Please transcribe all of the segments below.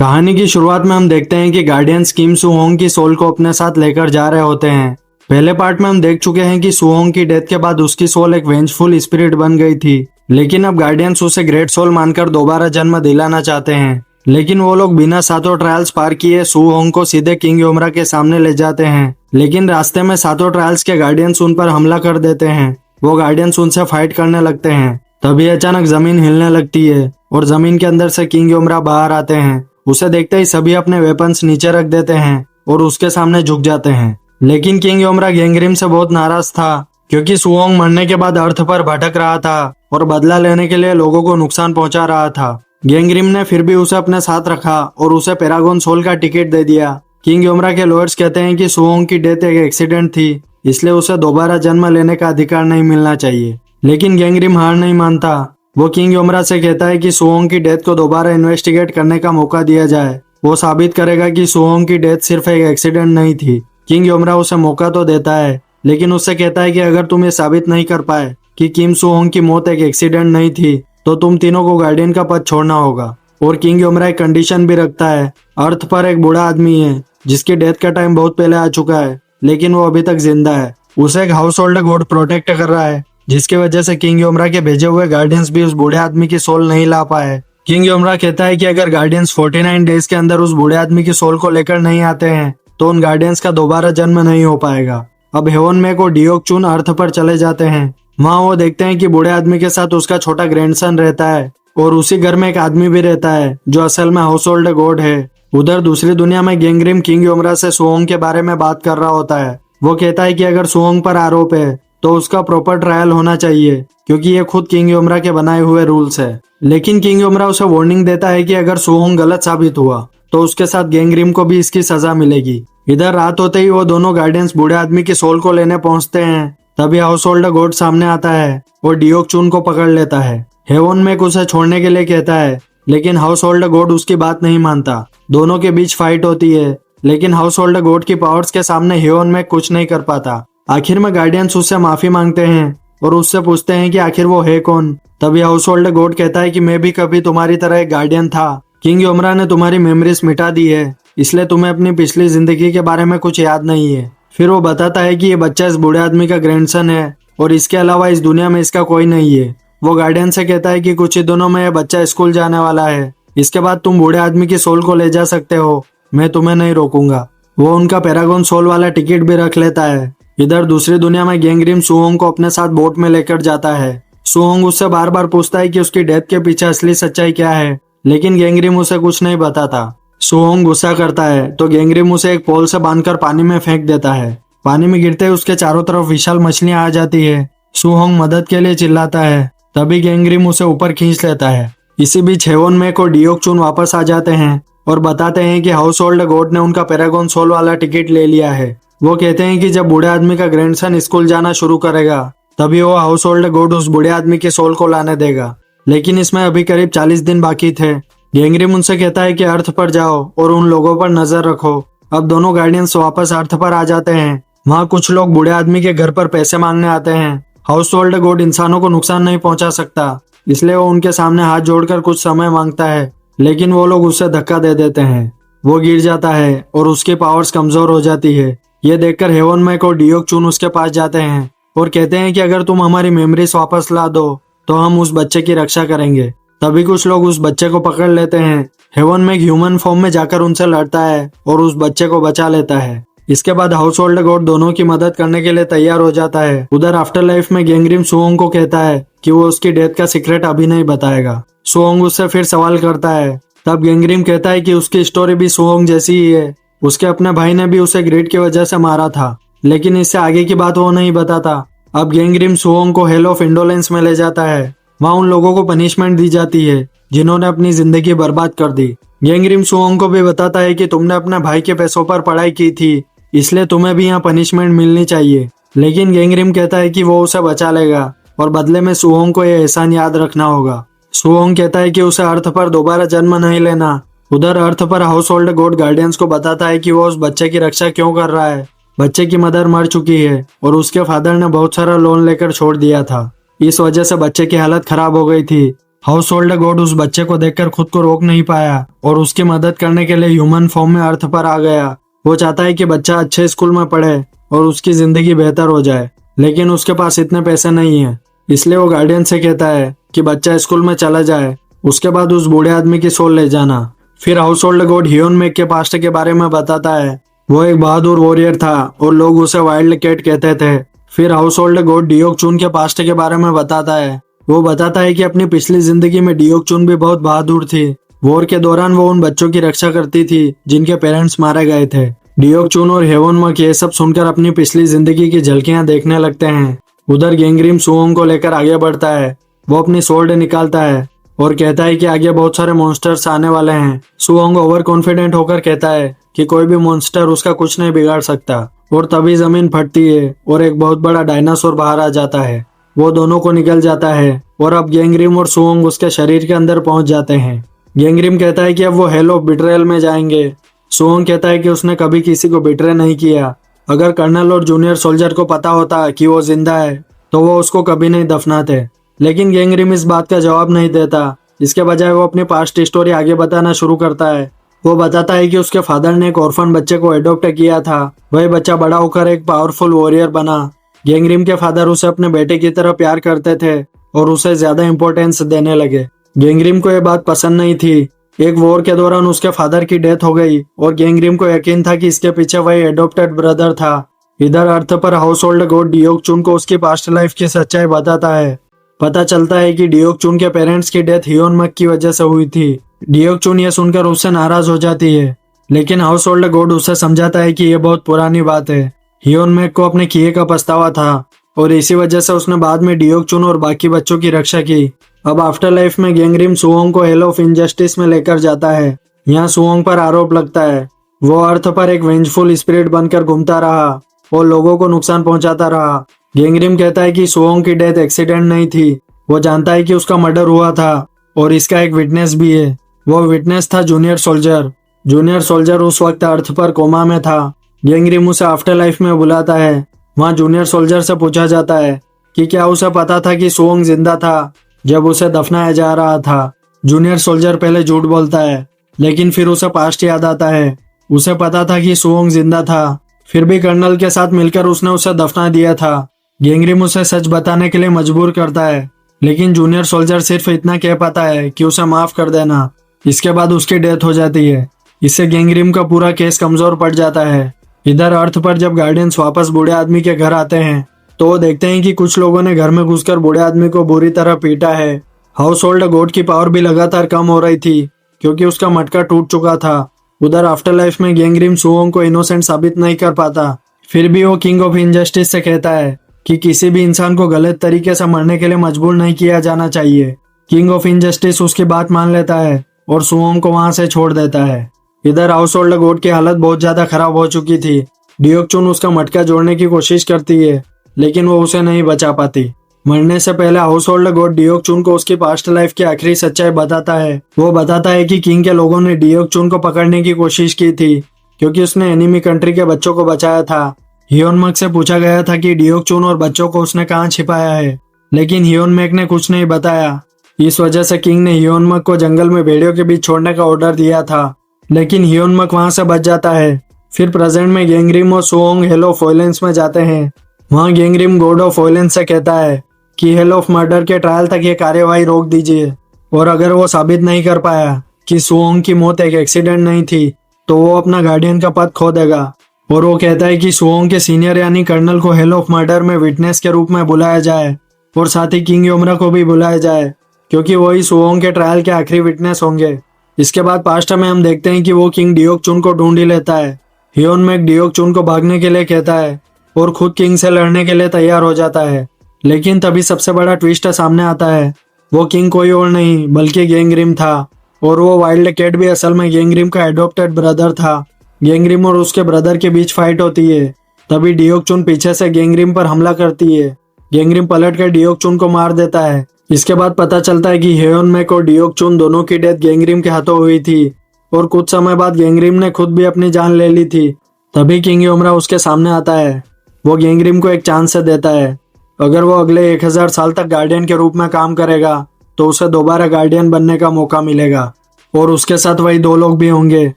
कहानी की शुरुआत में हम देखते हैं कि गार्डियंस किम सू होंग की सोल को अपने साथ लेकर जा रहे होते हैं। पहले पार्ट में हम देख चुके हैं कि सू होंग की डेथ के बाद उसकी सोल एक वेंजफुल स्पिरिट बन गई थी, लेकिन अब गार्डियंस उसे ग्रेट सोल मानकर दोबारा जन्म दिलाना चाहते हैं। लेकिन वो लोग बिना सातों ट्रायल्स पार किए सू होंग को सीधे किंग योमरा के सामने ले जाते हैं, लेकिन रास्ते में सातों ट्रायल्स के गार्डियंस उन पर हमला कर देते हैं। वो गार्डियंस उनसे फाइट करने लगते हैं। तभी अचानक जमीन हिलने लगती है और जमीन के अंदर से किंग योमरा बाहर आते हैं। उसे देखते ही सभी अपने वेपन्स नीचे रख देते हैं और उसके सामने झुक जाते हैं। लेकिन किंग योमरा गैंगरिम से बहुत नाराज था, क्योंकि सू होंग मरने के बाद अर्थ पर भटक रहा था और बदला लेने के लिए लोगों को नुकसान पहुंचा रहा था। गैंगरिम ने फिर भी उसे अपने साथ रखा और उसे पैरागॉन सोल का टिकट दे दिया। किंग योमरा के लॉयर्स कहते हैं कि सू होंग की डेथ एक एक्सीडेंट थी, इसलिए उसे दोबारा जन्म लेने का अधिकार नहीं मिलना चाहिए। लेकिन गैंगरिम हार नहीं मानता। वो किंग योमरा से कहता है कि सू होंग की डेथ को दोबारा इन्वेस्टिगेट करने का मौका दिया जाए। वो साबित करेगा कि सू होंग की डेथ सिर्फ एक एक्सीडेंट नहीं थी। किंग योमरा उसे मौका तो देता है, लेकिन उससे कहता है कि अगर तुम ये साबित नहीं कर पाए कि किम सू होंग की मौत एक एक्सीडेंट नहीं थी, तो तुम तीनों को गार्डियन का पद छोड़ना होगा। और किंग योमरा एक कंडीशन भी रखता है। अर्थ पर एक बूढ़ा आदमी है जिसकी डेथ का टाइम बहुत पहले आ चुका है, लेकिन वो अभी तक जिंदा है। उसे एक हाउस होल्ड गॉड प्रोटेक्ट कर रहा है, जिसकी वजह से किंग योमरा के भेजे हुए गार्डियंस भी उस बूढ़े आदमी की सोल नहीं ला पाए। किंग योमरा कहता है कि अगर गार्डियंस 49 डेज के अंदर उस बूढ़े आदमी की सोल को लेकर नहीं आते हैं, तो उन गार्डियंस का दोबारा जन्म नहीं हो पाएगा। अब हेवन मेक और डियोक चुन अर्थ पर चले जाते हैं। वहाँ वो देखते हैं कि बूढ़े आदमी के साथ उसका छोटा ग्रैंडसन रहता है और उसी घर में एक आदमी भी रहता है जो असल में हाउस होल्ड गॉड है। उधर दूसरी दुनिया में गैंगरिम किंग योमरा से सू होंग के बारे में बात कर रहा होता है। वो कहता है कि अगर सू होंग पर आरोप है तो उसका प्रॉपर ट्रायल होना चाहिए, क्योंकि ये खुद किंग योमरा के बनाए हुए रूल्स है। लेकिन किंग योमरा उसे वार्निंग देता है कि अगर सू होंग गलत साबित हुआ तो उसके साथ गैंगरिम को भी इसकी सजा मिलेगी। इधर रात होते ही वो दोनों गार्डियंस बूढ़े आदमी की सोल को लेने पहुंचते हैं। तभी हाउस होल्ड गॉड सामने आता है और डियोक चुन को पकड़ लेता है। हेवन मेक उसे छोड़ने के लिए कहता है, लेकिन हाउस होल्ड गॉड उसकी बात नहीं मानता। दोनों के बीच फाइट होती है, लेकिन हाउस होल्ड गॉड की पावर्स के सामने हेवन मेक कुछ नहीं कर पाता। आखिर में गार्डियंस उससे माफी मांगते हैं और उससे पूछते हैं कि आखिर वो है कौन। तभी हाउस होल्ड गॉड कहता है कि मैं भी कभी तुम्हारी तरह एक गार्डियन था। किंग योमरा ने तुम्हारी मेमोरीज मिटा दी है, इसलिए तुम्हें अपनी पिछली जिंदगी के बारे में कुछ याद नहीं है। फिर वो बताता है कि ये बच्चा इस बूढ़े आदमी का ग्रैंडसन है और इसके अलावा इस दुनिया में इसका कोई नहीं है। वो गार्डियन से कहता है कि कुछ ही दिनों में ये बच्चा स्कूल जाने वाला है, इसके बाद तुम बूढ़े आदमी की सोल को ले जा सकते हो, मैं तुम्हें नहीं रोकूंगा। वो उनका पैरागॉन सोल वाला टिकट भी रख लेता है। इधर दूसरी दुनिया में गैंगरिम सू होंग को अपने साथ बोट में लेकर जाता है। सू होंग उससे बार बार पूछता है कि उसकी डेथ के पीछे असली सच्चाई क्या है, लेकिन गैंगरिम उसे कुछ नहीं बताता। सू होंग गुस्सा करता है तो गैंगरिम उसे एक पोल से बांधकर पानी में फेंक देता है। पानी में गिरते ही उसके चारों तरफ विशाल मछलियां आ जाती है। सू होंग मदद के लिए चिल्लाता है, तभी गैंगरिम उसे ऊपर खींच लेता है। इसी बीच हेवन मेक और डियोक चुन वापस आ जाते हैं और बताते हैं कि हाउस होल्ड गॉड ने उनका पैरागॉन सोल वाला टिकट ले लिया है। वो कहते हैं कि जब बूढ़े आदमी का ग्रैंडसन स्कूल जाना शुरू करेगा, तभी वो हाउस होल्ड गॉड उस बूढ़े आदमी की सोल को लाने देगा। लेकिन इसमें अभी करीब 40 दिन बाकी थे। गैंगरिम उनसे कहता है कि अर्थ पर जाओ और उन लोगों पर नजर रखो। अब दोनों गार्डियंस वापस अर्थ पर आ जाते हैं। वहाँ कुछ लोग बूढ़े आदमी के घर पर पैसे मांगने आते हैं। हाउस होल्ड गॉड इंसानों को नुकसान नहीं पहुंचा सकता, इसलिए वो उनके सामने हाथ जोड़कर कुछ समय मांगता है, लेकिन वो लोग उसे धक्का दे देते हैं। वो गिर जाता है और उसकी पावर्स कमजोर हो जाती है। ये देखकर हेवन मेक और डियोक चुन उसके पास जाते हैं और कहते हैं कि अगर तुम हमारी मेमोरीज वापस ला दो तो हम उस बच्चे की रक्षा करेंगे। तभी कुछ लोग उस बच्चे को पकड़ लेते हैं। हेवन मेक ह्यूमन फॉर्म में जाकर उनसे लड़ता है और उस बच्चे को बचा लेता है। इसके बाद हाउस होल्ड गॉड दोनों की मदद करने के लिए तैयार हो जाता है। उधर आफ्टर लाइफ में गैंगरिम सू होंग को कहता है कि वो उसकी डेथ का सीक्रेट अभी नहीं बताएगा। सू होंग उससे फिर सवाल करता है। तब गैंगरिम कहता है कि उसकी स्टोरी भी सू होंग जैसी ही है। उसके अपने भाई ने भी उसे ग्रीड की वजह से मारा था, लेकिन इससे आगे की बात वो नहीं बताता। अब गैंगरिम सू होंग को हेल ऑफ इंडोलेंस में ले जाता है। वहाँ उन लोगों को पनिशमेंट दी जाती है जिन्होंने अपनी जिंदगी बर्बाद कर दी। गैंगरिम सू होंग को भी बताता है कि तुमने अपने भाई के पैसों पर पढ़ाई की थी, इसलिए तुम्हें भी यहाँ पनिशमेंट मिलनी चाहिए। लेकिन गैंगरिम कहता है कि वो उसे बचा लेगा और बदले में सू होंग को यह एहसान याद रखना होगा। सू होंग कहता है कि उसे अर्थ पर दोबारा जन्म नहीं लेना। उधर अर्थ पर हाउस होल्ड गॉड गार्डियंस को बताता है कि वो उस बच्चे की रक्षा क्यों कर रहा है। बच्चे की मदर मर चुकी है और उसके फादर ने बहुत सारा लोन लेकर छोड़ दिया था। इस वजह से बच्चे की हालत खराब हो गई थी। हाउस होल्ड गॉड उस बच्चे को देखकर खुद को रोक नहीं पाया और उसकी मदद करने के लिए ह्यूमन फॉर्म में अर्थ पर आ गया। वो चाहता है कि बच्चा अच्छे स्कूल में पढ़े और उसकी जिंदगी बेहतर हो जाए, लेकिन उसके पास इतने पैसे नहीं है। इसलिए वो गार्डियन से कहता है कि बच्चा स्कूल में चला जाए, उसके बाद उस बूढ़े आदमी की सोल ले जाना। फिर house hold God Hyeon make के पास्ट के बारे में बताता है। वो एक बहादुर वॉरियर था और लोग उसे वाइल्ड कैट कहते थे। फिर हाउस होल्ड गॉड डियोक चुन के पास्ट के बारे में बताता है। वो बताता है कि अपनी पिछली जिंदगी में डियोक चुन भी बहुत बहादुर थी। वॉर के दौरान वो उन बच्चों की रक्षा करती थी जिनके पेरेंट्स मारे गए थे। डियोक चुन और हेवन मक ये सब सुनकर अपनी पिछली जिंदगी की झलकियां देखने लगते हैं। उधर गेंगरिम सुओंग को लेकर आगे बढ़ता है। वो अपनी सोल्ड निकालता है और कहता है कि आगे बहुत सारे मॉन्स्टर्स आने वाले हैं। सुओंग ओवर कॉन्फिडेंट होकर कहता है कि कोई भी मॉन्स्टर उसका कुछ नहीं बिगाड़ सकता। और तभी जमीन फटती है और एक बहुत बड़ा डायनासोर बाहर आ जाता है। वो दोनों को निकल जाता है और अब गेंगरिम और सुओंग उसके शरीर के अंदर पहुंच जाते हैं। गेंगरिम कहता है कि अब वो हेल ऑफ बिट्रेयल में जाएंगे। सुओंग कहता है कि उसने कभी किसी को बिट्रे नहीं किया। अगर कर्नल और जूनियर सोल्जर को पता होता कि वो जिंदा है तो वो उसको कभी नहीं दफनाते। लेकिन गेंगरिम इस बात का जवाब नहीं देता। इसके बजाय वो अपनी पास्ट स्टोरी आगे बताना शुरू करता है। वो बताता है कि उसके फादर ने एक ऑर्फन बच्चे को एडॉप्ट किया था। वही बच्चा बड़ा होकर एक पावरफुल वॉरियर बना। गेंगरिम के फादर उसे अपने बेटे की तरह प्यार करते थे और उसे ज्यादा इंपॉर्टेंस देने लगे। गेंगरिम को यह बात पसंद नहीं थी। एक वॉर के दौरान उसके फादर की डेथ हो गई और गेंगरिम को यकीन था कि इसके पीछे वही एडॉप्टेड ब्रदर था। इधर अर्थ पर हाउस होल्ड गॉड डियोक चुन को उसकी पास्ट लाइफ की सच्चाई बताता है। पता चलता है कि डियोक चुन के पेरेंट्स की डेथ हियोन मक की वजह से हुई थी। डियोक चुन ये सुनकर उससे नाराज हो जाती है, लेकिन हाउस होल्ड गॉड उसे समझाता है कि यह बहुत पुरानी बात है। हियोन मैक को अपने किए का पछतावा था और इसी वजह से उसने बाद में डियोक चुन और बाकी बच्चों की रक्षा की। अब आफ्टर लाइफ में गेंगरिम सुओंग को हेल ऑफ इनजस्टिस में लेकर जाता है। यहाँ सुओंग पर आरोप लगता है वो अर्थ पर एक वेंजफुल स्पिरिट बनकर घूमता रहा और लोगों को नुकसान पहुंचाता रहा। गेंगरिम कहता है कि सुओंग की डेथ एक्सीडेंट नहीं थी। वो जानता है कि उसका मर्डर हुआ था और इसका एक विटनेस भी है। वो विटनेस था जूनियर सोल्जर। जूनियर सोल्जर उस वक्त अर्थ पर कोमा में था। गेंगरिम उसे आफ्टर लाइफ में बुलाता है। वहाँ जूनियर सोल्जर से पूछा जाता है कि क्या उसे पता था कि सुओंग जिंदा था जब उसे दफनाया जा रहा था। जूनियर सोल्जर पहले झूठ बोलता है, लेकिन फिर उसे पास्ट याद आता है। उसे पता था कि सुओंग जिंदा था, फिर भी कर्नल के साथ मिलकर उसने उसे दफना दिया था। गेंगरिम उसे सच बताने के लिए मजबूर करता है, लेकिन जूनियर सोल्जर सिर्फ इतना कह पाता है कि उसे माफ कर देना। इसके बाद उसकी डेथ हो जाती है। इससे गेंगरिम का पूरा केस कमजोर पड़ जाता है। इधर अर्थ पर जब गार्डियंस वापस बूढ़े आदमी के घर आते हैं तो वो देखते हैं कि कुछ लोगों ने घर में घुसकर बूढ़े आदमी को बुरी तरह पीटा है। हाउस होल्ड गॉड की पावर भी लगातार कम हो रही थी क्योंकि उसका मटका टूट चुका था। उधर आफ्टर लाइफ में गेंगरिम सुओंग को इनोसेंट साबित नहीं कर पाता। फिर भी वो किंग ऑफ इनजस्टिस से कहता है कि किसी भी इंसान को गलत तरीके से मरने के लिए मजबूर नहीं किया जाना चाहिए। किंग ऑफ इनजस्टिस उसकी बात मान लेता है और सुओंग को वहां से छोड़ देता है। इधर हाउस होल्ड गॉड की हालत बहुत ज्यादा खराब हो चुकी थी। डियोक चुन उसका मटका जोड़ने की कोशिश करती है, लेकिन वो उसे नहीं बचा पाती। मरने से पहले हाउस होल्ड गॉड डियोक चुन को उसकी पास्ट लाइफ की आखिरी सच्चाई बताता है। वो बताता है कि किंग के लोगों ने डियोक चुन को पकड़ने की कोशिश की थी क्योंकि उसने एनिमी कंट्री के बच्चों को बचाया था। हियोन मैक से पूछा गया था कि डियोक चुन और बच्चों को उसने कहाँ छिपाया है, लेकिन हियोन मैक ने कुछ नहीं बताया। इस वजह से किंग ने हियोन मैक को जंगल में भेड़ियों के बीच छोड़ने का ऑर्डर दिया था, लेकिन हियोन मैक वहां से बच जाता है। फिर प्रेजेंट में गेंगरिम और सुओंग हेल ऑफ वॉयलेंस में जाते हैं। वहाँ गेंगरिम गॉड ऑफ वॉयलेंस से कहता है कि हेल ऑफ मर्डर के ट्रायल तक ये कार्यवाही रोक दीजिए, और अगर वो साबित नहीं कर पाया कि सुओंग की मौत एक एक्सीडेंट नहीं थी तो वो अपना गार्डियन का पद खो देगा। और वो कहता है कि सुओंग के सीनियर यानी कर्नल को हेल ऑफ मर्डर में विटनेस के रूप में बुलाया जाए और साथ ही किंग योमरा को भी बुलाया जाए क्योंकि वही सुओंग के ट्रायल के आखिरी विटनेस होंगे। इसके बाद पास्ट में हम देखते हैं कि वो किंग डियोक चुन को ढूंढ ही लेता है। हियोन मैक डियोक चुन को भागने के लिए कहता है और खुद किंग से लड़ने के लिए तैयार हो जाता है, लेकिन तभी सबसे बड़ा ट्विस्ट सामने आता है। वो किंग कोई और नहीं बल्कि गेंगरिम था और वो वाइल्ड कैट भी असल में गेंगरिम का एडॉप्टेड ब्रदर था। गेंगरिम और उसके ब्रदर के बीच फाइट होती है। तभी डियोक चुन पीछे से गेंगरिम पर हमला करती है। गेंगरिम पलट कर डियोक चुन को मार देता है। इसके बाद पता चलता है कि हियोन मैक और डियोक चुन दोनों की डेथ गेंगरिम के हाथों हुई थी और कुछ समय बाद गेंगरिम ने खुद भी अपनी जान ले ली थी। तभी किंग योमरा उसके सामने आता है। वो गेंगरिम को एक चांस से देता है, अगर वो अगले 1000 साल तक गार्डियन के रूप में काम करेगा तो उसे दोबारा गार्डियन बनने का मौका मिलेगा और उसके साथ वही 2 लोग भी होंगे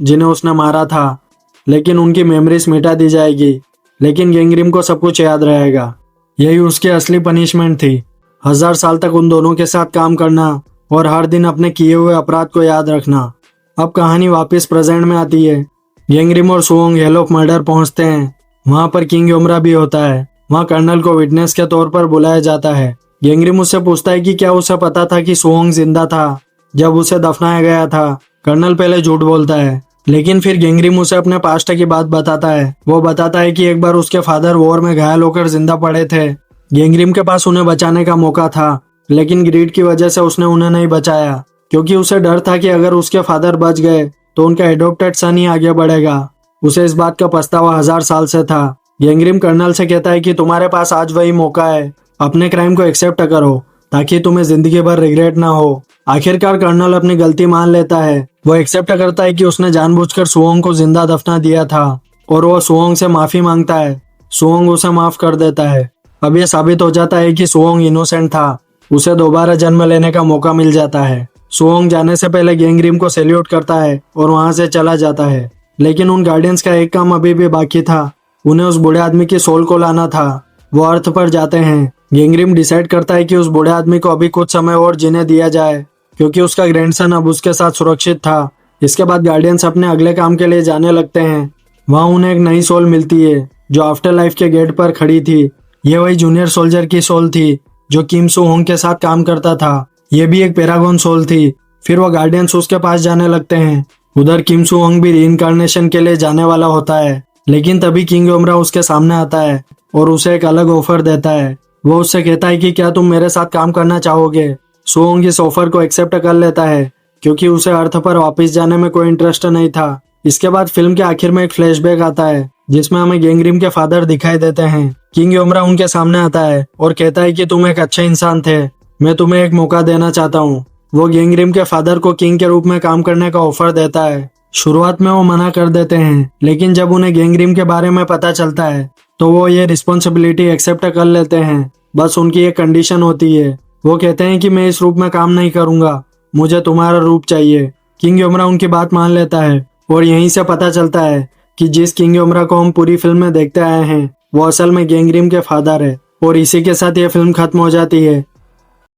जिन्हें उसने मारा था, लेकिन उनकी मेमोरीज मिटा दी जाएगी, लेकिन गैंगग्रिम को सब कुछ याद रहेगा। यही उसकी असली पनिशमेंट थी, 1000 साल तक उन दोनों के साथ काम करना और हर दिन अपने किए हुए अपराध को याद रखना। अब कहानी वापस प्रेजेंट में आती है। गैंगग्रिम और सुओंग हेल ऑफ मर्डर पहुंचते हैं। वहां पर किंग योमरा भी होता है। वहां कर्नल को विटनेस के तौर पर बुलाया जाता है। गैंगग्रिम उससे पूछता है कि क्या उसे पता था कि सुओंग जिंदा था जब उसे दफनाया गया था। कर्नल पहले झूठ बोलता है, लेकिन फिर गैंगग्रिम उसे अपने पास्ट की बात बताता है। वो बताता है कि एक बार उसके फादर वॉर में घायल होकर जिंदा पड़े थे। गैंगग्रिम के पास उन्हें बचाने का मौका था, लेकिन ग्रीड की वजह से उसने उन्हें नहीं बचाया, क्योंकि उसे डर था कि अगर उसके फादर बच गए तो उनका एडॉप्टेड सन ही आगे बढ़ेगा। उसे इस बात का पछतावा 1000 साल से था। गैंगग्रिम कर्नल से कहता है कि तुम्हारे पास आज वही मौका है, अपने क्राइम को एक्सेप्ट करो ताकि तुम्हें जिंदगी भर रिग्रेट ना हो। आखिरकार कर्नल अपनी गलती मान लेता है। वो एक्सेप्ट करता है कि उसने जानबूझकर सुओंग को जिंदा दफना दिया था और वो सुओंग से माफी मांगता है। सुओंग उसे माफ कर देता है। अब यह साबित हो जाता है कि सुओंग इनोसेंट था। उसे दोबारा जन्म लेने का मौका मिल जाता है। सुओंग जाने से पहले गैंगग्रिम को सैल्यूट करता है और वहां से चला जाता है। लेकिन उन गार्डियंस का एक काम अभी भी बाकी था। उन्हें उस बूढ़े आदमी की सोल को लाना था। वो अर्थ पर जाते हैं। गैंगग्रिम डिसाइड करता है कि उस बूढ़े आदमी को अभी कुछ समय और जीने दिया जाए, क्योंकि उसका ग्रैंडसन अब उसके साथ सुरक्षित था। इसके बाद गार्डियंस अपने अगले काम के लिए जाने लगते हैं। वहां उन्हें एक नई सोल मिलती है जो आफ्टर लाइफ के गेट पर खड़ी थी। ये वही जूनियर सोल्जर की सोल थी जो किम सू होंग के साथ काम करता था। ये भी एक पैरागॉन सोल थी। फिर वो गार्डियंस उसके पास जाने लगते हैं। उधर किम सू होंग भी रीइंकार्नेशन के लिए जाने वाला होता है, लेकिन तभी किंग योमरा उसके सामने आता है और उसे एक अलग ऑफर देता है। वो उससे कहता है कि क्या तुम मेरे साथ काम करना चाहोगे। सुओंग इस ऑफर को एक्सेप्ट कर लेता है, क्योंकि उसे अर्थ पर वापस जाने में कोई इंटरेस्ट नहीं था। इसके बाद फिल्म के आखिर में एक फ्लैशबैक आता है जिसमें हमें गैंगग्रिम के फादर दिखाई देते हैं। किंग योमरा उनके सामने आता है और कहता है कि तुम एक अच्छे इंसान थे, मैं तुम्हें एक मौका देना चाहता हूँ। वो गैंगग्रिम के फादर को किंग के रूप में काम करने का ऑफर देता है। शुरुआत में वो मना कर देते हैं, लेकिन जब उन्हें गैंगग्रिम के बारे में पता चलता है तो वो ये रिस्पॉन्सिबिलिटी एक्सेप्ट कर लेते हैं। बस उनकी एक कंडीशन होती है। वो कहते हैं कि मैं इस रूप में काम नहीं करूंगा, मुझे तुम्हारा रूप चाहिए। किंग योमरा उनकी बात मान लेता है और यहीं से पता चलता है कि जिस किंग योमरा को हम पूरी फिल्म में देखते आए हैं वो असल में गैंगग्रिम के फादर है। और इसी के साथ ये फिल्म खत्म हो जाती है।